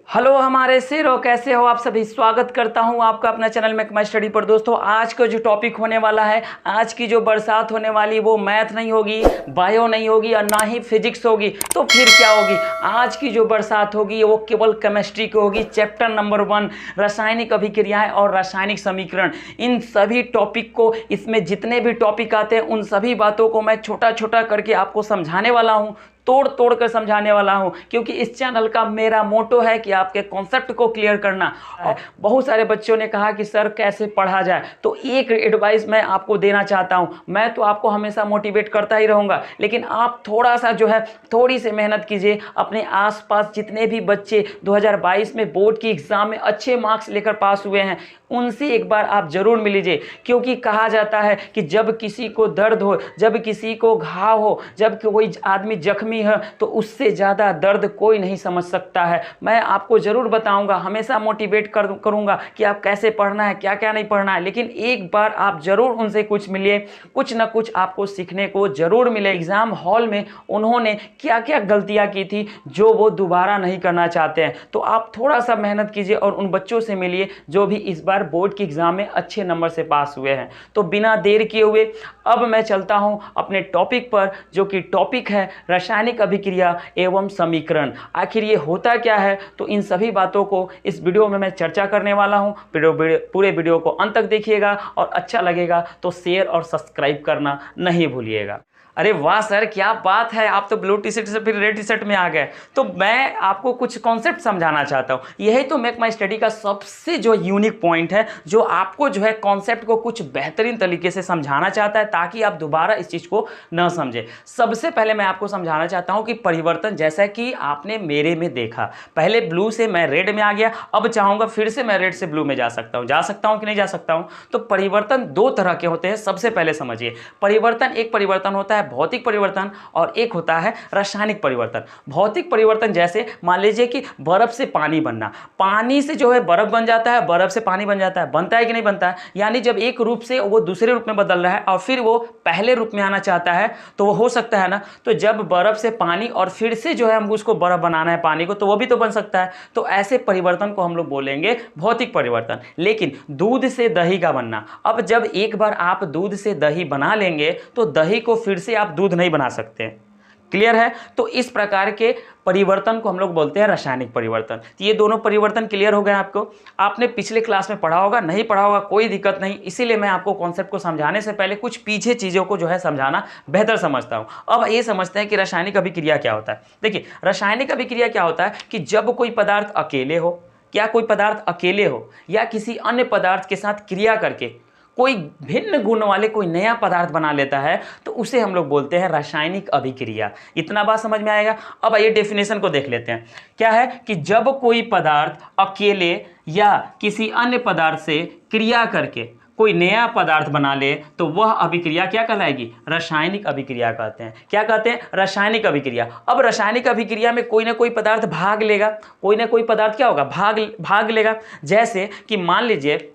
Hello हमारे शेरों, कैसे हो आप सभी। स्वागत करता हूं आपका अपना चैनल मेक माई स्टडी पर। दोस्तों, आज का जो टॉपिक होने वाला है, आज की जो बरसात होने वाली, वो मैथ नहीं होगी, बायो नहीं होगी और ना ही फिजिक्स होगी। तो फिर क्या होगी? आज की जो बरसात होगी वो केवल केमिस्ट्री की होगी। चैप्टर नंबर 1 रासायनिक अभिक्रियाएं और रासायनिक समीकरण। इन सभी टॉपिक को, इसमें जितने भी टॉपिक आते हैं उन सभी बातों को मैं छोटा छोटा करके आपको समझाने वाला हूँ, तोड़ तोड़ कर समझाने वाला हूं। क्योंकि इस चैनल का मेरा मोटो है कि आपके कॉन्सेप्ट को क्लियर करना। और बहुत सारे बच्चों ने कहा कि सर कैसे पढ़ा जाए, तो एक एडवाइस मैं आपको देना चाहता हूं। मैं तो आपको हमेशा मोटिवेट करता ही रहूंगा, लेकिन आप थोड़ा सा जो है थोड़ी सी मेहनत कीजिए। अपने आसपास जितने भी बच्चे 2022 में बोर्ड की एग्जाम में अच्छे मार्क्स लेकर पास हुए हैं, उनसे एक बार आप जरूर मिल लीजिए। क्योंकि कहा जाता है कि जब किसी को दर्द हो, जब किसी को घाव हो, जब कोई आदमी जख्मी है, तो उससे ज़्यादा दर्द कोई नहीं समझ सकता है। मैं आपको ज़रूर बताऊंगा, हमेशा मोटिवेट करूंगा कि आप कैसे पढ़ना है, क्या क्या नहीं पढ़ना है। लेकिन एक बार आप ज़रूर उनसे कुछ मिलिए, कुछ ना कुछ आपको सीखने को ज़रूर मिले। एग्ज़ाम हॉल में उन्होंने क्या क्या गलतियाँ की थी जो वो दोबारा नहीं करना चाहते हैं। तो आप थोड़ा सा मेहनत कीजिए और उन बच्चों से मिलिए जो भी इस बार बोर्ड की एग्जाम में अच्छे नंबर से पास हुए हैं। तो बिना देर किए हुए अब मैं चलता हूं अपने टॉपिक पर, जो कि टॉपिक है रासायनिक अभिक्रिया एवं समीकरण। आखिर ये होता क्या है, तो इन सभी बातों को इस वीडियो में मैं चर्चा करने वाला हूं। पूरे वीडियो को अंत तक देखिएगा और अच्छा लगेगा तो शेयर और सब्सक्राइब करना नहीं भूलिएगा। अरे वाह सर, क्या बात है, आप तो ब्लू टी शर्ट से फिर रेड टी शर्ट में आ गए। तो मैं आपको कुछ कॉन्सेप्ट समझाना चाहता हूँ। यही तो मेक माई स्टडी का सबसे जो यूनिक पॉइंट है, जो आपको जो है कॉन्सेप्ट को कुछ बेहतरीन तरीके से समझाना चाहता है, ताकि आप दोबारा इस चीज़ को न समझें। सबसे पहले मैं आपको समझाना चाहता हूँ कि परिवर्तन, जैसा कि आपने मेरे में देखा, पहले ब्लू से मैं रेड में आ गया, अब चाहूँगा फिर से मैं रेड से ब्लू में जा सकता हूँ कि नहीं जा सकता हूँ। तो परिवर्तन दो तरह के होते हैं। सबसे पहले समझिए, परिवर्तन, एक परिवर्तन होता है भौतिक परिवर्तन और एक होता है रासायनिक परिवर्तन। भौतिक परिवर्तन जैसे मान लीजिए कि बर्फ से पानी बनना, पानी से जो है बर्फ बन जाता है, बर्फ से पानी बन जाता है, बनता है कि नहीं बनता है। यानी जब एक रूप से वो दूसरे रूप में बदल रहा है और फिर वो पहले रूप में आना चाहता है, तो वो हो सकता है ना। तो जब बर्फ से पानी और फिर से जो है हम उसको बर्फ बनाना है पानी को, तो वो भी तो बन सकता है। तो ऐसे परिवर्तन को हम लोग बोलेंगे भौतिक परिवर्तन। लेकिन दूध से दही का बनना, अब जब एक बार आप दूध से दही बना लेंगे तो दही को फिर से आप दूध नहीं बना सकते। क्लियर है? तो इस प्रकार के परिवर्तन को हम लोग बोलते हैं रासायनिक परिवर्तन। तो ये दोनों परिवर्तन क्लियर हो गए आपको। आपने पिछले क्लास में पढ़ा होगा, नहीं पढ़ा होगा कोई दिक्कत नहीं, इसीलिए मैं आपको कॉन्सेप्ट को समझाने से पहले कुछ पीछे चीज़ों को जो है समझाना बेहतर समझता हूँ। अब ये समझते हैं कि रासायनिक अभिक्रिया क्या होता है। देखिए, रासायनिक अभिक्रिया क्या होता है कि जब कोई पदार्थ अकेले हो, क्या कोई पदार्थ अकेले हो या किसी अन्य पदार्थ के साथ क्रिया करके कोई भिन्न गुण वाले कोई नया पदार्थ बना लेता है, तो उसे हम लोग बोलते हैं रासायनिक अभिक्रिया। इतना बात समझ में आएगा। अब आइए डेफिनेशन को देख लेते हैं। क्या है कि जब कोई पदार्थ अकेले या किसी अन्य पदार्थ से क्रिया करके कोई नया पदार्थ बना ले, तो वह अभिक्रिया क्या कहलाएगी? रासायनिक अभिक्रिया कहते हैं। क्या कहते हैं? रासायनिक अभिक्रिया। अब रासायनिक अभिक्रिया में कोई ना कोई पदार्थ भाग लेगा, कोई ना कोई पदार्थ क्या होगा? भाग लेगा। जैसे कि मान लीजिए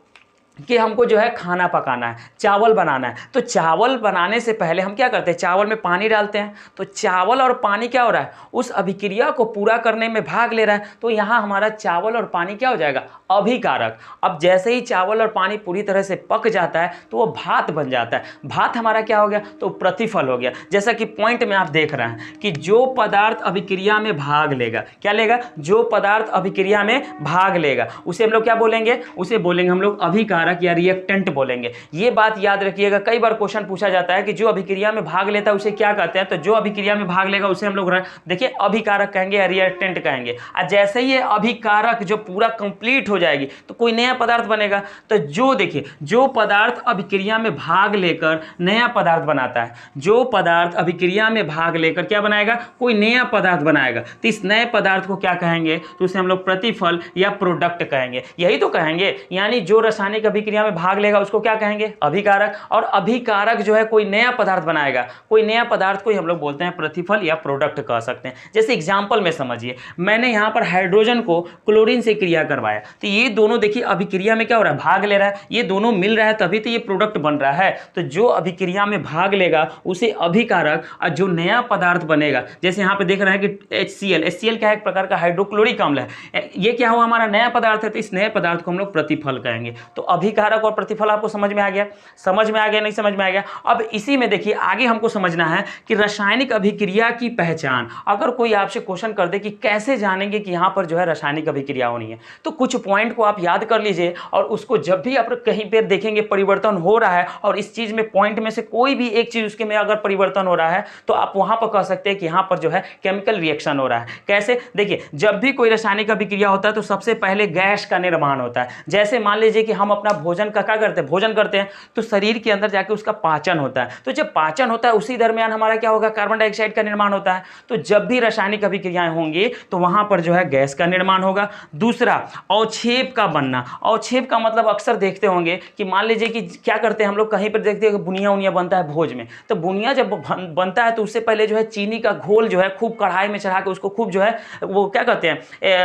कि हमको जो है खाना पकाना है, चावल बनाना है, तो चावल बनाने से पहले हम क्या करते हैं? चावल में पानी डालते हैं। तो चावल और पानी क्या हो रहा है? उस अभिक्रिया को पूरा करने में भाग ले रहा है। तो यहाँ हमारा चावल और पानी क्या हो जाएगा? अभिकारक। अब जैसे ही चावल और पानी पूरी तरह से पक जाता है तो वो भात बन जाता है। भात हमारा क्या हो गया? तो प्रतिफल हो गया। जैसा कि पॉइंट में आप देख रहे हैं कि जो पदार्थ अभिक्रिया में भाग लेगा, क्या लेगा? जो पदार्थ अभिक्रिया में भाग लेगा उसे हम लोग क्या बोलेंगे? उसे बोलेंगे हम लोग अभिकारक या रिएक्टेंट बोलेंगे। ये बात याद रखिएगा, कई बार क्वेश्चन पूछा जाता है कि जो अभिक्रिया में भाग लेता है उसे क्या कहते हैं। तो जो अभिक्रिया में भाग लेगा उसे हम लोग देखिए अभिकारक कहेंगे या रिएक्टेंट कहेंगे। और जैसे ही अभिकारक जो पूरा कंप्लीट हो जाएगी तो कोई नया पदार्थ बनेगा। तो जो देखिए, जो पदार्थ अभिक्रिया में भाग लेकर नया पदार्थ बनाता है, जो पदार्थ अभिक्रिया में भाग लेकर क्या बनाएगा? कोई नया पदार्थ बनाएगा, तो इस नए पदार्थ को क्या कहेंगे? तो उसे हम लोग प्रतिफल या प्रोडक्ट कहेंगे। यही तो कहेंगे। यानी जो रासायनिक अभिक्रिया में भाग लेगा उसको क्या कहेंगे, अभिकारक। और अभिकारक जो है कोई नया पदार्थ बनाएगा, कोई नया पदार्थ को हम लोग बोलते हैं प्रतिफल या प्रोडक्ट कह सकते हैं। जैसे एग्जांपल में समझिए, मैंने यहां पर हाइड्रोजन को क्लोरीन से क्रिया करवाया, तो ये दोनों देखिए अभिक्रिया में क्या हो रहा है, भाग ले रहा है, ये दोनों मिल रहा है तभी तो ये प्रोडक्ट बन रहा है। तो जो अभिक्रिया में भाग लेगा उसे अभिकारक, और जो नया पदार्थ बनेगा, जैसे यहाँ पे देख रहे हैं कि HCl क्या है, एक प्रकार का हाइड्रोक्लोरिक अम्ल है, ये क्या हुआ, हमारा नया पदार्थ है, तो इस नए पदार्थ को हम लोग प्रतिफल कहेंगे। तो अभिकारक और प्रतिफल आपको समझ में आ गया, समझ में आ गया, नहीं समझ में आ गया। अब इसी में देखिए आगे हमको समझना है कि रासायनिक अभिक्रिया की पहचान। अगर कोई आपसे क्वेश्चन कर दे कि कैसे जानेंगे कि यहाँ पर जो है रासायनिक अभिक्रिया होनी है, तो कुछ पॉइंट को आप याद कर लीजिए, और उसको जब भी आप कहीं पर देखेंगे परिवर्तन हो रहा है और इस चीज में पॉइंट में से कोई भी एक चीज उसके में अगर परिवर्तन हो रहा है, तो आप वहां पर कह सकते हैं कि यहाँ पर जो है केमिकल रिएक्शन हो रहा है। कैसे, देखिए जब भी कोई रासायनिक अभिक्रिया होता है तो सबसे पहले गैस का निर्माण होता है। जैसे मान लीजिए कि हम अपना भोजन का क्या करते हैं, भोजन करते हैं तो शरीर के अंदर जाके उसका पाचन होता है, तो जब पाचन होता है उसी दरमियान हमारा क्या होगा, कार्बन डाइऑक्साइड का निर्माण होता है। तो जब भी रासायनिक अभिक्रियाएं होंगी तो वहां पर जो है गैस का निर्माण होगा। दूसरा, अवक्षेप का बनना। अवक्षेप का मतलब अक्सर देखते होंगे कि मान लीजिए कि क्या करते हैं हम लोग, कहीं पर देखते हैं बुनिया उनिया बनता है भोज में, तो बुनिया जब बनता है तो उससे पहले जो है चीनी का घोल जो है खूब कढ़ाई में चढ़ा के उसको खूब जो है वो क्या कहते हैं,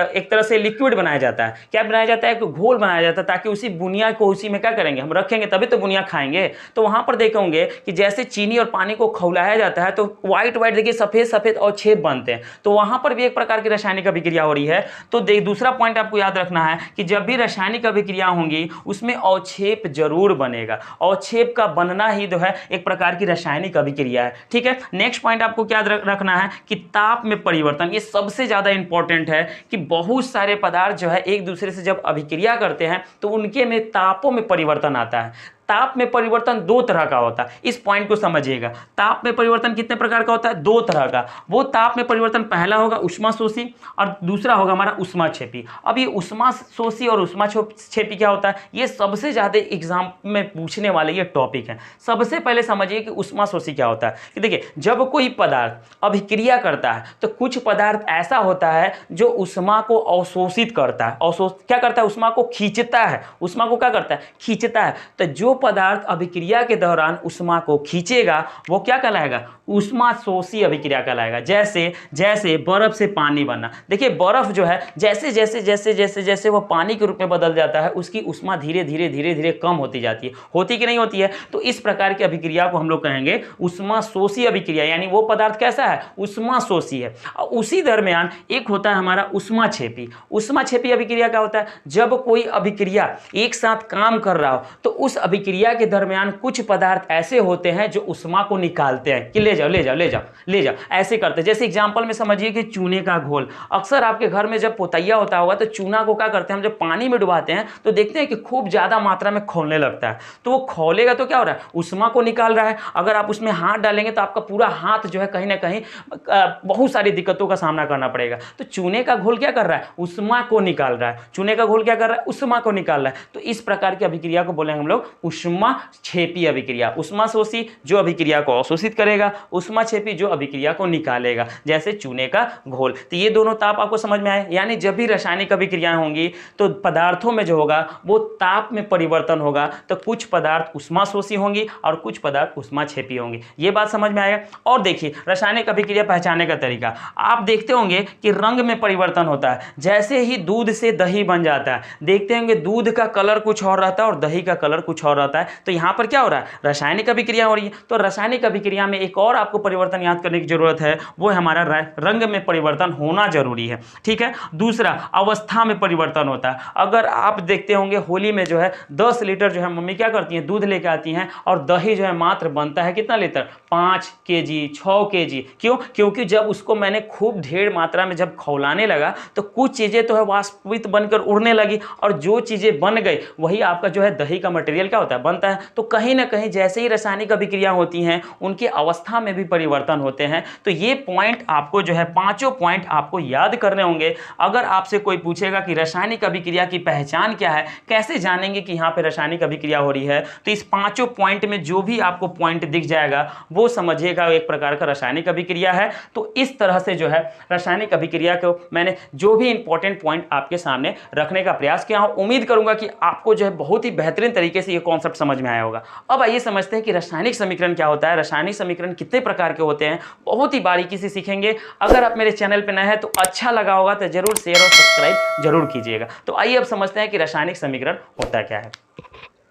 एक तरह से लिक्विड बनाया जाता है। क्या बनाया जाता है, घोल बनाया जाता है, ताकि उसी बुनिया को उसी में क्या करेंगे, हम रखेंगे तभी तो बुनिया खाएंगे। तो वहां पर देखेंगे कि जैसे चीनी और पानी को खौलाया जाता है तो व्हाइट व्हाइट देखिए सफेद सफेद अवक्षेप बनते हैं, तो वहां पर भी एक प्रकार की रासायनिक अभिक्रिया हो रही है। तो दूसरा पॉइंट आपको याद रखना है कि जब भी रासायनिक अभिक्रिया होंगी उसमें अवक्षेप जरूर बनेगा। अवक्षेप का बनना ही जो है एक प्रकार की रासायनिक अभिक्रिया है। ठीक है, नेक्स्ट पॉइंट आपको क्या रखना है कि ताप में परिवर्तन, ये सबसे ज्यादा इंपॉर्टेंट है कि बहुत सारे पदार्थ जो है एक दूसरे से जब अभिक्रिया करते हैं तो उनके में तापों में परिवर्तन आता है। ताप में परिवर्तन दो तरह का होता है, इस पॉइंट को समझिएगा। ताप में परिवर्तन कितने प्रकार का होता है, दो तरह का। वो ताप में परिवर्तन पहला होगा ऊष्माशोषी और दूसरा होगा हमारा ऊष्माक्षेपी। अब ये ऊष्माशोषी और ऊष्माक्षेपी क्या होता है, ये सबसे ज्यादा एग्जाम में पूछने वाले ये टॉपिक है। सबसे पहले समझिए कि ऊष्माशोषी क्या होता है। कि देखिए जब कोई पदार्थ अभिक्रिया करता है तो कुछ पदार्थ ऐसा होता है जो ऊष्मा को अवशोषित करता है, क्या करता है, ऊष्मा को खींचता है, ऊष्मा को क्या करता है, खींचता है। तो जो पदार्थ अभिक्रिया के दौरान ऊष्मा को खींचेगा वो क्या कहलाएगा, ऊष्माशोषी अभिक्रिया कहलाएगा। जैसे जैसे बर्फ से पानी बनना, देखिए बर्फ जो है जैसे जैसे जैसे जैसे जैसे वो पानी के रूप में बदल जाता है उसकी ऊष्मा धीरे धीरे धीरे धीरे कम होती जाती है, होती कि नहीं होती है। तो इस प्रकार की अभिक्रिया को हम लोग कहेंगे ऊष्माशोषी अभिक्रिया, यानी वो पदार्थ कैसा है, ऊष्माशोषी है। उसी दरमियान एक होता है हमारा ऊष्माक्षेपी। ऊष्माक्षेपी अभिक्रिया क्या होता है, जब कोई अभिक्रिया एक साथ काम कर रहा हो तो उस अभिक्रिया के दरमियान कुछ पदार्थ ऐसे होते हैं जो ऊष्मा को निकालते हैं कि ले जाओ ले जाओ ले जाओ ले जाओ, ऐसे करते हैं। जैसे एग्जांपल में समझिए कि चूने का घोल। अक्सर आपके घर में जब पोतैया होता होगा तो चूना को क्या करते हैं, हम जब पानी में डुबाते हैं तो देखते हैं कि खूब ज्यादा मात्रा में खौलने लगता है। तो वो खौलेगा तो क्या हो रहा है, ऊष्मा को निकाल रहा है। अगर आप उसमें हाथ डालेंगे तो आपका पूरा हाथ जो है कहीं ना कहीं बहुत सारी दिक्कतों का सामना करना पड़ेगा। तो चूने का घोल क्या कर रहा है, ऊष्मा को निकाल रहा है। चूने का घोल क्या कर रहा है, ऊष्मा को निकाल रहा है। तो इस प्रकार की अभिक्रिया को बोलेंगे हम लोग ऊष्माक्षेपी अभिक्रिया। ऊष्माशोषी जो अभिक्रिया को अवशोषित करेगा, ऊष्माक्षेपी जो अभिक्रिया को निकालेगा, जैसे चूने का घोल। तो ये दोनों ताप आपको समझ में आए। यानी जब भी रासायनिक अभिक्रियाएं होंगी तो पदार्थों में जो होगा वो ताप में परिवर्तन होगा। तो कुछ पदार्थ ऊष्माशोषी होंगी और कुछ पदार्थ ऊष्माक्षेपी होंगी। ये बात समझ में आएगा। और देखिए रासायनिक अभिक्रिया पहचानने का तरीका, आप देखते होंगे कि रंग में परिवर्तन होता है। जैसे ही दूध से दही बन जाता है, देखते होंगे दूध का कलर कुछ और रहता है और दही का कलर कुछ और रहता है। तो यहाँ पर क्या हो रहा है, रासायनिक अभिक्रिया हो रही है। तो रासायनिक अभिक्रिया में एक और आपको परिवर्तन याद करने की जरूरत है, वो है हमारा रंग में परिवर्तन होना जरूरी है। ठीक है। दूसरा, अवस्था में परिवर्तन होता है। अगर आप देखते होंगे होली में जो है 10 लीटर जो है मम्मी क्या करती हैं, दूध लेके आती हैं और दही जो है मात्र बनता है कितना लीटर, 5 केजी 6 केजी। क्यों, क्योंकि जब उसको मैंने खूब ढेर मात्रा में जब खौलाने लगा तो कुछ चीजें तो है वाष्पित बनकर उड़ने लगी और जो चीजें बन गई वही आपका जो है दही का मटेरियल क्या होता होता है, बनता है, तो कहीं ना कहीं जैसे ही रासायनिक अभिक्रिया होती हैं उनकी अवस्था में भी परिवर्तन होते हैं। तो ये पॉइंट आपको जो है, पांचों पॉइंट आपको याद करने होंगे। अगर आपसे कोई पूछेगा कि रासायनिक अभिक्रिया की पहचान क्या है, कैसे जानेंगे कि यहाँ पे रासायनिक अभिक्रिया हो रही है, तो इस पांचों पॉइंट में जो भी आपको पॉइंट दिख जाएगा वो समझिएगा एक प्रकार का रासायनिक अभिक्रिया है। तो इस तरह से जो है रासायनिक अभिक्रिया को मैंने जो भी इंपॉर्टेंट पॉइंट आपके सामने रखने का प्रयास किया हूं। उम्मीद करूंगा कि आपको जो है बहुत ही बेहतरीन तरीके से ये कॉन्सेप्ट समझ में आया होगा। अब आइए समझते हैं कि रासायनिक समीकरण क्या होता है, रासायनिक समीकरण कितने प्रकार के होते हैं, बहुत ही बारीकी से सीखेंगे। अगर आप मेरे चैनल पर नए हैं तो अच्छा लगा होगा तो जरूर शेयर और सब्सक्राइब जरूर कीजिएगा। तो आइए अब समझते हैं कि रासायनिक समीकरण होता क्या है।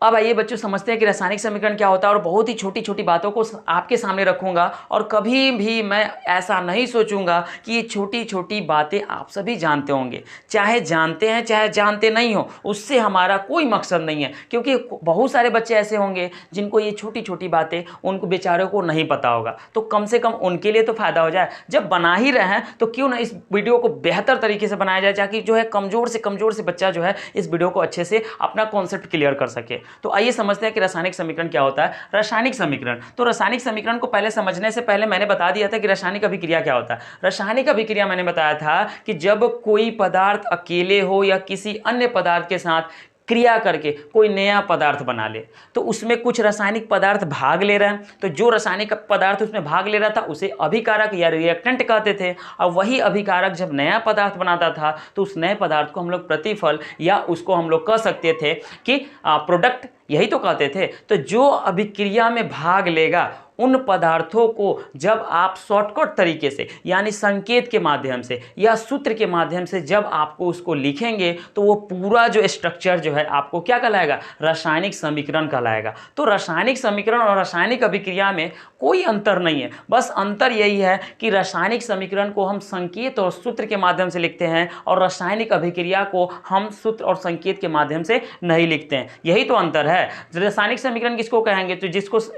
अब आइए बच्चों समझते हैं कि रासायनिक समीकरण क्या होता है, और बहुत ही छोटी छोटी बातों को आपके सामने रखूंगा, और कभी भी मैं ऐसा नहीं सोचूंगा कि ये छोटी छोटी बातें आप सभी जानते होंगे। चाहे जानते हैं चाहे जानते नहीं हो, उससे हमारा कोई मकसद नहीं है, क्योंकि बहुत सारे बच्चे ऐसे होंगे जिनको ये छोटी छोटी बातें उनको बेचारों को नहीं पता होगा। तो कम से कम उनके लिए तो फायदा हो जाए। जब बना ही रहे हैं तो क्यों ना इस वीडियो को बेहतर तरीके से बनाया जाए, ताकि जो है कमजोर से बच्चा जो है इस वीडियो को अच्छे से अपना कॉन्सेप्ट क्लियर कर सके। तो आइए समझते हैं कि रासायनिक समीकरण क्या होता है। रासायनिक समीकरण, तो रासायनिक समीकरण को पहले समझने से पहले मैंने बता दिया था कि रासायनिक अभिक्रिया क्या होता है। रासायनिक अभिक्रिया मैंने बताया था कि जब कोई पदार्थ अकेले हो या किसी अन्य पदार्थ के साथ क्रिया करके कोई नया पदार्थ बना ले, तो उसमें कुछ रासायनिक पदार्थ भाग ले रहे हैं, तो जो रासायनिक पदार्थ उसमें भाग ले रहा था उसे अभिकारक या रिएक्टेंट कहते थे। और वही अभिकारक जब नया पदार्थ बनाता था तो उस नए पदार्थ को हम लोग प्रतिफल या उसको हम लोग कह सकते थे कि प्रोडक्ट, यही तो कहते थे। तो जो अभिक्रिया में भाग लेगा उन पदार्थों को जब आप शॉर्टकट तरीके से यानी संकेत के माध्यम से या सूत्र के माध्यम से जब आपको उसको लिखेंगे तो वो पूरा जो स्ट्रक्चर जो है आपको क्या कहलाएगा, रासायनिक समीकरण कहलाएगा। तो रासायनिक समीकरण और रासायनिक अभिक्रिया में कोई अंतर नहीं है, बस अंतर यही है कि रासायनिक समीकरण को हम संकेत और सूत्र के माध्यम से लिखते हैं और रासायनिक अभिक्रिया को हम सूत्र और संकेत के माध्यम से नहीं लिखते हैं, यही तो अंतर है। रासायनिक समीकरण किसको कहेंगे, तो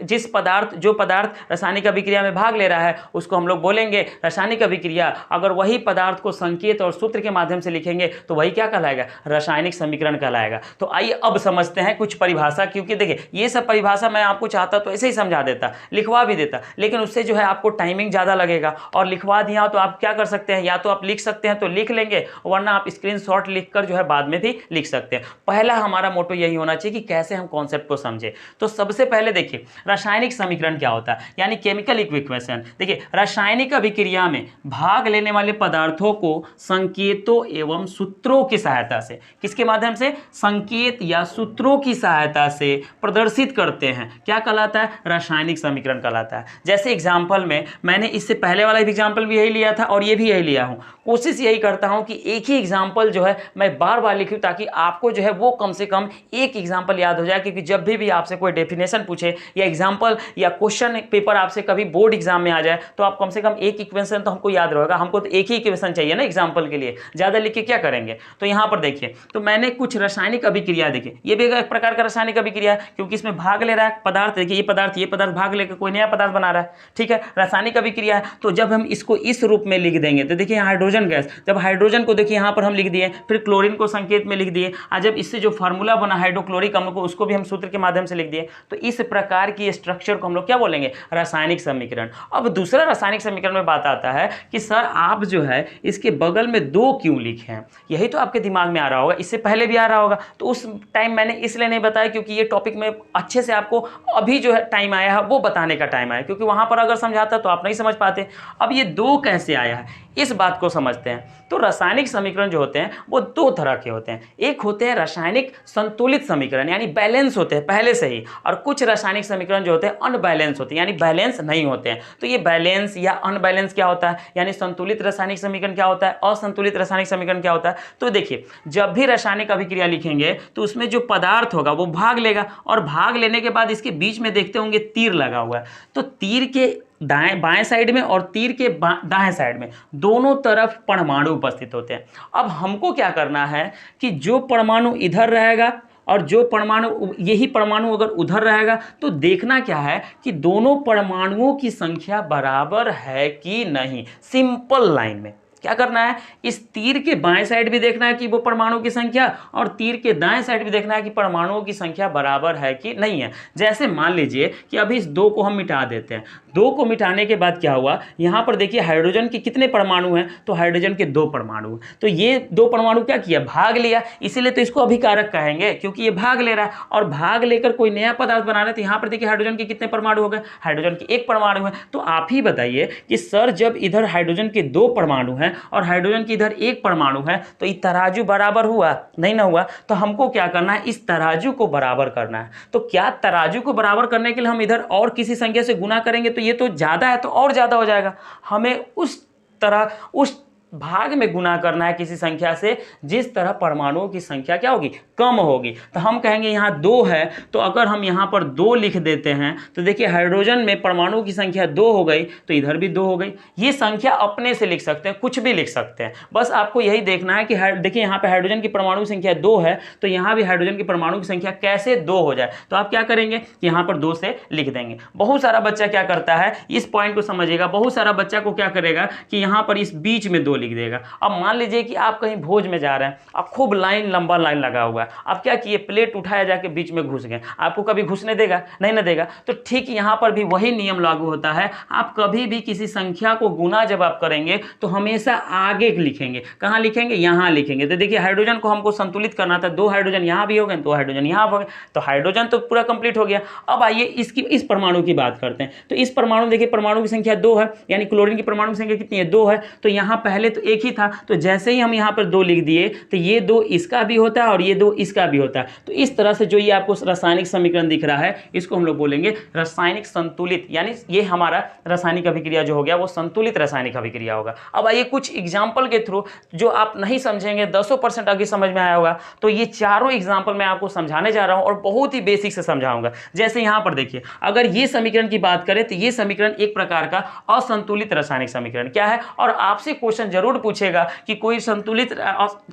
जिस पदार्थ रासायनिक अभिक्रिया में भाग ले रहा है उसको हम लोग बोलेंगे रासायनिक अभिक्रिया। अगर वही पदार्थ को संकेत और सूत्र के माध्यम से लिखेंगे तो वही क्या कहलाएगा, रासायनिक समीकरण कहलाएगा। तो आइए अब समझते हैं कुछ परिभाषा, क्योंकि देखिए ये सब परिभाषा मैं आपको चाहता तो ऐसे ही समझा देता, लिखवा भी देता, लेकिन उससे जो है आपको टाइमिंग ज़्यादा लगेगा। और लिखवा दिया तो आप क्या कर सकते हैं, या तो आप लिख सकते हैं तो लिख लेंगे, वरना आप स्क्रीनशॉट लिखकर जो है बाद में भी लिख सकते हैं। पहला हमारा मोटो यही होना चाहिए कि कैसे हम कॉन्सेप्ट को समझे। तो सबसे पहले देखिए रासायनिक समीकरण क्या होता है, यानी केमिकल इक्वेशन। देखिए रासायनिक अभिक्रिया में भाग लेने वाले पदार्थों को संकेतों एवं सूत्रों की सहायता से, किसके माध्यम से, संकेत या सूत्रों की सहायता से प्रदर्शित करते हैं, क्या कहलाता है, रासायनिक समीकरण कहलाता है। जैसे एग्जांपल में मैंने इससे पहले वाला एग्जांपल भी यही लिया था और ये भी यही लिया हूं। कोशिश यही करता हूं कि एक ही एग्जांपल जो है मैं बार बार लिखूं, ताकि आपको जो है वो कम से कम एक एग्जांपल याद हो जाए। क्योंकि जब भी आपसे कोई डेफिनेशन पूछे या एग्जांपल या क्वेश्चन पेपर आपसे कभी बोर्ड एग्जाम में आ जाए तो आप कम से कम एक इक्वेशन तो हमको याद रहेगा। हमको तो एक ही इक्वेशन चाहिए ना एग्जांपल के लिए, ज्यादा लिख के क्या करेंगे। तो यहां पर देखिए, तो मैंने कुछ रासायनिक अभिक्रिया देखिए, ये भी एक प्रकार का रासायनिक अभिक्रिया है क्योंकि इसमें भाग ले रहा है पदार्थ। देखिए ये पदार्थ भाग लेकर कोई नया पदार्थ बना रहा है, ठीक है, रासायनिक अभिक्रिया है। तो जब हम इसको इस रूप में लिख देंगे तो देखिए हाइड्रोजन गैस, जब हाइड्रोजन को देखिए यहां पर हम लिख दिए, फिर क्लोरीन को संकेत में लिख दिए, और जब इससे जो फार्मूला बना हाइड्रोक्लोरिक अम्ल को उसको भी हम सूत्र के माध्यम से लिख दिए। तो इस प्रकार की स्ट्रक्चर को हम लोग क्या बोलेंगे, रासायनिक समीकरण। अब दूसरा रासायनिक समीकरण में बात आता है कि सर आप जो है इसके बगल में 2 क्यों लिखे हैं, यही तो आपके दिमाग में आ रहा होगा, इससे पहले भी आ रहा होगा। तो उस टाइम मैंने इसलिए नहीं बताया क्योंकि ये टॉपिक में अच्छे से आपको अभी जो है टाइम आया है वो बताने का टाइम आया, क्योंकि वहां पर अगर समझाता तो आप नहीं समझ पाते। अब ये 2 कैसे आया है इस बात को समझते हैं। तो रासायनिक समीकरण जो होते हैं वो 2 तरह के होते हैं। एक होते हैं रासायनिक संतुलित समीकरण, यानी बैलेंस होते हैं पहले से ही, और कुछ रासायनिक समीकरण जो होते हैं अनबैलेंस होते हैं, यानी बैलेंस नहीं होते हैं। तो ये बैलेंस या अनबैलेंस क्या होता है, यानी संतुलित रासायनिक समीकरण क्या होता है, असंतुलित रासायनिक समीकरण क्या होता है। तो देखिए जब भी रासायनिक अभिक्रिया लिखेंगे तो उसमें जो पदार्थ होगा वो भाग लेगा, और भाग लेने के बाद इसके बीच में देखते होंगे तीर लगा हुआ है। तो तीर के बाएं साइड में और तीर के दाएं साइड में दोनों तरफ परमाणु उपस्थित होते हैं। अब हमको क्या करना है कि जो परमाणु इधर रहेगा और जो परमाणु, यही परमाणु अगर उधर रहेगा, तो देखना क्या है कि दोनों परमाणुओं की संख्या बराबर है कि नहीं, सिंपल लाइन में। क्या करना है, इस तीर के बाएं साइड भी देखना है कि वो परमाणु की संख्या और तीर के दाएं साइड भी देखना है कि परमाणुओं की संख्या बराबर है कि नहीं है। जैसे मान लीजिए कि अभी इस 2 को हम मिटा देते हैं। 2 को मिटाने के बाद क्या हुआ, यहाँ पर देखिए हाइड्रोजन के कितने परमाणु हैं, तो हाइड्रोजन के 2 परमाणु हैं। तो ये 2 परमाणु क्या किया, भाग लिया, इसीलिए तो इसको अभिकारक कहेंगे, क्योंकि ये भाग ले रहा है और भाग लेकर कोई नया पदार्थ बना रहा है। तो यहाँ पर देखिए हाइड्रोजन के कितने परमाणु हो गए, हाइड्रोजन के 1 परमाणु है। तो आप ही बताइए कि सर जब इधर हाइड्रोजन के 2 परमाणु हैं और हाइड्रोजन की इधर 1 परमाणु है तो ये तराजू बराबर हुआ, नहीं ना हुआ। तो हमको क्या करना है, इस तराजू को बराबर करना है। तो क्या तराजू को बराबर करने के लिए हम इधर और किसी संख्या से गुना करेंगे, तो ये तो ज्यादा है तो और ज्यादा हो जाएगा। हमें उस तरह उस भाग में गुना करना है किसी संख्या से जिस तरह परमाणुओं की संख्या क्या होगी, कम होगी। तो हम कहेंगे यहाँ 2 है, तो अगर हम यहाँ पर 2 लिख देते हैं तो देखिए हाइड्रोजन में परमाणुओं की संख्या 2 हो गई, तो इधर भी 2 हो गई। ये संख्या अपने से लिख सकते हैं, कुछ भी लिख सकते हैं, बस आपको यही देखना है कि देखिए यहाँ पे हाइड्रोजन की परमाणु की संख्या 2 है, तो यहाँ भी हाइड्रोजन की परमाणु की संख्या कैसे 2 हो जाए। तो आप क्या करेंगे, यहाँ पर 2 से लिख देंगे। बहुत सारा बच्चा क्या करता है, इस पॉइंट को समझिएगा, बहुत सारा बच्चा को क्या करेगा कि यहाँ पर इस बीच में 2 लिख देगा। अब मान लीजिए कि आप कहीं भोज में जा रहे हैं, अब खूब लंबा लाइन लगा हुआ है, आप क्या किए, प्लेट उठाया जाके बीच में घुस गए, आपको कभी घुसने देगा, नहीं ना देगा। तो ठीक यहाँ पर भी वही नियम लागू होता है। आप कभी भी किसी संख्या को गुना जब आप करेंगे तो हमेशा आगे लिखेंगे। कहाँ लिखेंगे, यहाँ लिखेंगे। तो देखिए हाइड्रोजन को हमको संतुलित करना था, 2 हाइड्रोजन यहाँ भी हो गए, 2 हाइड्रोजन यहाँ हो गए, तो हाइड्रोजन तो पूरा कंप्लीट हो गया। अब आइए इस परमाणु की बात करते हैं। तो इस परमाणु देखिए परमाणु की संख्या 2 है, यानी क्लोरीन की परमाणु की संख्या कितनी है, 2 है। तो यहाँ पहले तो 1 ही था, तो जैसे ही हम यहाँ पर 2 लिख दिए तो ये 2 इसका भी होता है और ये 2 इसका भी होता है। तो इस तरह से जो ये आपको रासायनिक समीकरण दिख रहा है, इसको हम लोग बोलेंगे रासायनिक संतुलित, यानी ये हमारा रासायनिक अभिक्रिया जो हो गया वो संतुलित रासायनिक अभिक्रिया होगा। अब आइए कुछ एग्जाम्पल के थ्रू, जो आप नहीं समझेंगे 100% आगे समझ में आया होगा, तो ये चारों एग्जाम्पल मैं आपको समझाने जा रहा हूं और बहुत ही बेसिक से समझाऊंगा। जैसे यहाँ पर देखिए, अगर ये समीकरण की बात करें तो ये समीकरण एक प्रकार का असंतुलित रासायनिक समीकरण क्या है, और आपसे क्वेश्चन जरूर पूछेगा कि कोई संतुलित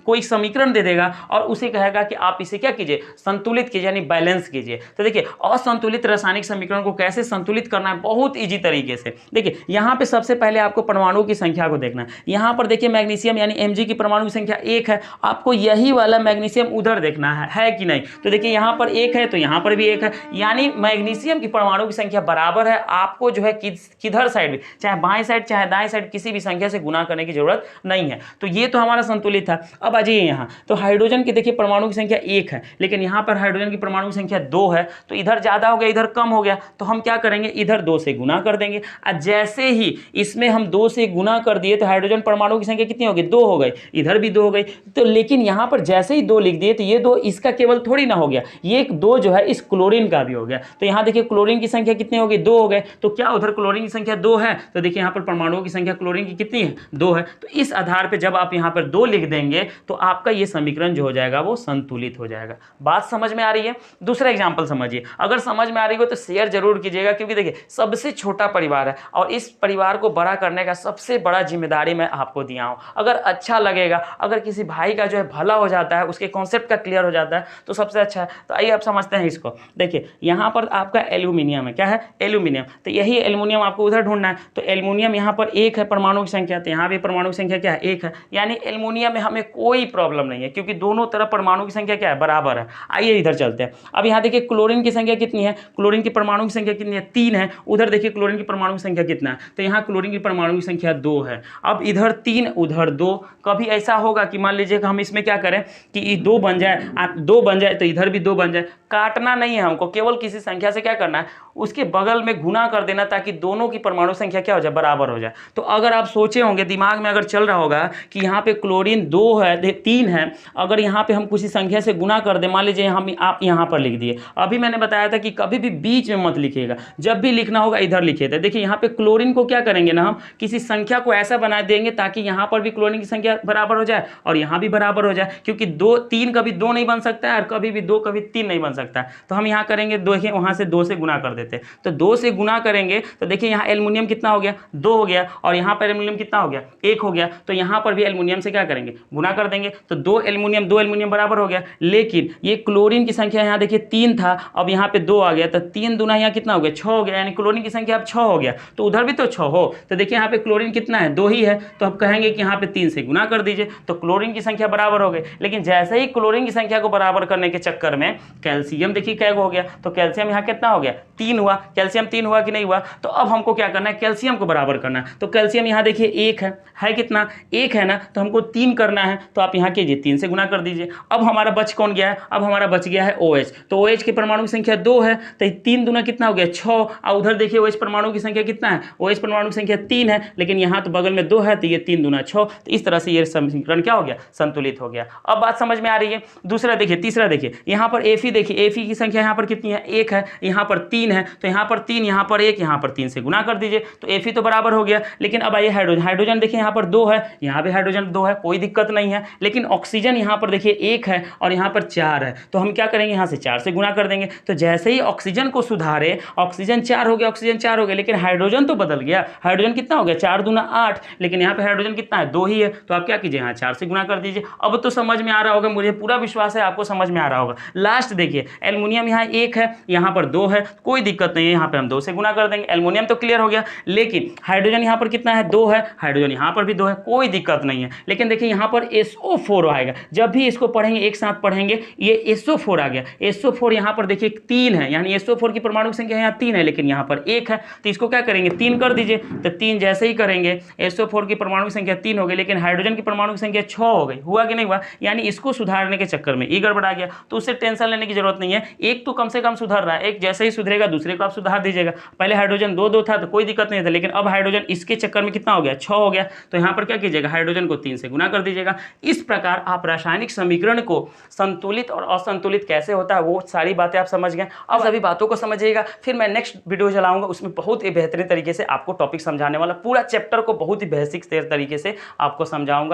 कोई समीकरण दे देगा और उसे कहेगा कि आप इसे क्या कीजिए, संतुलित कीजिए, यानी बैलेंस कीजिए। तो देखिए असंतुलित रासायनिक समीकरण को कैसे संतुलित करना है, बहुत इजी तरीके से। देखिए यहाँ पे सबसे पहले आपको परमाणुओं की संख्या को देखना है। यहाँ पर देखिए मैग्नीशियम यानी Mg की परमाणु की संख्या 1 है, आपको यही वाला मैग्नीशियम उधर देखना है कि नहीं। तो देखिए यहाँ पर 1 है तो यहाँ पर भी 1 है, यानी मैग्नीशियम की परमाणु की संख्या बराबर है। आपको जो है किधर साइड भी, चाहे बाएं साइड चाहे दाएं साइड, किसी भी संख्या से गुना करने की जरूरत नहीं है। तो ये तो हमारा संतुलित था। अब आ जाइए यहाँ, तो हाइड्रोजन की देखिए परमाणु की संख्या 1 है, लेकिन यहाँ पर हाइड्रोजन की परमाणु की संख्या 2 है, तो इधर ज्यादा हो गया इधर कम हो गया, तो हम क्या करेंगे, इधर 2 से गुना कर देंगे। और जैसे ही इसमें हम 2 से गुना कर दिए तो हाइड्रोजन परमाणु की संख्या कितनी हो गई, 2 हो गई, इधर भी 2 हो गई। तो लेकिन यहाँ पर जैसे ही 2 लिख दिए तो ये 2 इसका केवल थोड़ी ना हो गया, ये 2 जो है इस क्लोरीन का भी हो गया। तो यहाँ देखिए क्लोरीन की संख्या कितनी हो गई, 2 हो गए। तो क्या उधर क्लोरीन की संख्या 2 है, तो देखिए यहाँ पर परमाणुओं की संख्या क्लोरीन की कितनी है, 2 है। तो इस आधार पर जब आप यहाँ पर 2 लिख देंगे तो आपका ये समीकरण जो हो जाएगा वो संतुलित हो जाएगा। बात समझ में आ रही है। दूसरा एग्जांपल समझिए, अगर समझ में आ रही हो तो शेयर जरूर कीजिएगा, क्योंकि देखिए सबसे छोटा परिवार है और इस परिवार को बड़ा करने का सबसे बड़ा जिम्मेदारी मैं आपको दिया हूं। अगर अच्छा लगेगा, अगर किसी भाई का जो है भला हो जाता है, उसके कॉन्सेप्ट का क्लियर हो जाता है तो सबसे अच्छा है। तो आइए आप समझते हैं इसको। देखिए यहाँ पर आपका एल्यूमिनियम है, क्या है, एल्यूमिनियम। तो यही एल्यूमिनियम आपको उधर ढूंढना है। तो एल्यूमिनियम यहाँ पर 1 है परमाणु की संख्या, तो यहाँ भी परमाणु की संख्या क्या है, 1 है, यानी एल्यूमिनियम में हमें कोई प्रॉब्लम नहीं है क्योंकि दोनों तरफ परमाणु की संख्या क्या है, बराबर है। आइए इधर चलते हैं। अब यहाँ देखिए क्लोरीन की संख्या कितनी है, क्लोरीन की परमाणु की संख्या कितनी है, 3 है। उधर देखिए क्लोरीन की परमाणु की संख्या कितना है, तो यहाँ क्लोरीन की परमाणु की संख्या 2 है। अब इधर 3 उधर 2, कभी ऐसा होगा कि मान लीजिए कि हम इसमें क्या करें कि 2 बन जाए, 2 बन जाए तो इधर भी 2 बन जाए। काटना नहीं है हमको, केवल किसी संख्या से क्या करना है, उसके बगल में गुना कर देना ताकि दोनों की परमाणु संख्या क्या हो जाए, बराबर हो जाए। तो अगर आप सोचे होंगे, दिमाग में अगर चल रहा होगा कि यहाँ पे क्लोरीन 2 है 3 है, अगर यहाँ पे हम किसी संख्या से गुना कर दे, मान लीजिए हम आप यहाँ पर लिख दिए। अभी मैंने बताया था कि कभी भी बीच में मत लिखिएगा, जब भी लिखना होगा इधर लिखिए। तो देखिए यहाँ पे क्लोरीन को क्या करेंगे ना, हम किसी संख्या को ऐसा बना देंगे ताकि यहाँ पर भी क्लोरीन की संख्या बराबर हो जाए और यहाँ भी बराबर हो जाए, क्योंकि 3 कभी 2 नहीं बन सकता है और कभी भी 2 कभी 3 नहीं बन सकता है। तो हम यहाँ करेंगे, देखिए वहाँ से 2 से गुना कर देते हैं। तो 2 से गुना करेंगे तो देखिए यहाँ एल्यूमिनियम कितना हो गया, 2 हो गया, और यहाँ पर एल्यूमिनियम कितना हो गया, 1 हो गया तो यहाँ पर भी एल्युमिनियम से क्या करेंगे, गुना कर देंगे, तो दो एल्युमिनियम बराबर हो गया। लेकिन ये क्लोरीन की संख्या यहाँ देखिए 3 था, अब यहाँ पे 2 आ गया, तो 3 दूना यहाँ कितना हो गया, 6 हो गया, यानी क्लोरीन की संख्या अब 6 हो गया, तो उधर भी तो 6 हो, तो देखिए यहाँ पे क्लोरीन कितना है, 2 ही है, तो अब कहेंगे कि यहाँ पे 3 से गुना कर दीजिए, तो क्लोरीन की संख्या बराबर हो गई। लेकिन जैसे ही क्लोरीन की संख्या को बराबर करने के चक्कर में कैल्शियम देखिए क्या हो गया, तो कैल्शियम यहाँ कितना हो गया, 3 हुआ, कैल्शियम 3 हुआ कि नहीं हुआ। तो अब हमको क्या करना है, कैल्शियम को बराबर करना है, तो कैल्शियम यहाँ देखिए 1 है कितना, 1 है ना, तो हमको 3 करना है, तो आप यहाँ कीजिए 3 से गुना कर दीजिए। अब हमारा बच कौन गया है, अब हमारा बच गया है OH, तो OH की परमाणु की संख्या 2 है, तो 3 दूना कितना हो गया 6, और उधर देखिए OH परमाणु की संख्या कितना है, OH परमाणु की संख्या 3 है, लेकिन यहाँ तो बगल में 2 है, तो ये 3 दूना 6, तो इस तरह से ये समीकरण क्या हो गया, संतुलित हो गया। अब बात समझ में आ रही है। दूसरा देखिए, तीसरा देखिए, यहाँ पर Fe देखिए, Fe की संख्या यहाँ पर कितनी है, 1 है, यहाँ पर 3 है, तो यहाँ पर 3, यहाँ पर 1, यहाँ पर 3 से गुना कर दीजिए, तो Fe तो बराबर हो गया। लेकिन अब आइए हाइड्रोजन देखिए, यहाँ पर 2 है, यहाँ भी हाइड्रोजन 2 है, कोई दिक्कत नहीं है। लेकिन ऑक्सीजन यहाँ पर देखिए 1 है और यहाँ पर 4 है, तो हम क्या करेंगे, यहाँ से 4 से गुना कर देंगे। तो जैसे ही ऑक्सीजन को सुधारे, ऑक्सीजन 4 हो गया, ऑक्सीजन 4 हो गया, लेकिन हाइड्रोजन तो बदल गया, हाइड्रोजन कितना हो गया, 4 दूना 8, लेकिन यहाँ पे हाइड्रोजन कितना है, 2 ही है, तो आप क्या कीजिए, यहाँ 4 से गुना कर दीजिए। अब तो समझ में आ रहा होगा, मुझे पूरा विश्वास है आपको समझ में आ रहा होगा। लास्ट देखिए, एल्युमिनियम यहाँ 1 है, यहाँ पर 2 है, कोई दिक्कत नहीं है, यहाँ पे हम 2 से गुना कर देंगे, एल्युमिनियम तो क्लियर हो गया। लेकिन हाइड्रोजन यहाँ पर कितना है, 2 है, हाइड्रोजन यहाँ पर भी 2 है, कोई दिक्कत नहीं है। लेकिन देखिए यहाँ पर SO4 आएगा, जब भी इसको पढ़ेंगे एक साथ पढ़ेंगे, ये SO4 आ गया, SO4 यहाँ पर देखिए 3 है, यानी SO4 की परमाणु संख्या यहाँ 3 है, लेकिन यहाँ पर 1 है, तो इसको क्या करेंगे, 3 कर दीजिए। तो 3 जैसे ही करेंगे, SO4 की परमाणु संख्या 3 हो गई, लेकिन हाइड्रोजन की परमाणु संख्या 6 हो गई, हुआ कि नहीं हुआ, यानी इसको सुधारने के चक्कर में ये गड़बड़ा गया, तो उससे टेंशन लेने की जरूरत नहीं है, एक तो कम से कम सुधर रहा है, एक जैसे ही सुधरेगा दूसरे को आप सुधार दीजिएगा। पहले हाइड्रोजन 2 था तो कोई दिक्कत नहीं था, लेकिन अब हाइड्रोजन इसके चक्कर में कितना हो गया, 6 हो गया, तो यहाँ पर क्या कीजिएगा, हाइड्रोजन को 3 से गुना कर दीजिएगा। इस प्रकार आप रासायनिक समीकरण को संतुलित और असंतुलित कैसे होता है वो सारी बातें आप समझ गए। अब सभी बातों को समझिएगा, फिर मैं नेक्स्ट वीडियो चलाऊंगा, उसमें बहुत ही बेहतरीन तरीके से आपको टॉपिक समझाने वाला, पूरा चैप्टर को बहुत ही बेसिक तरीके से आपको समझाऊंगा।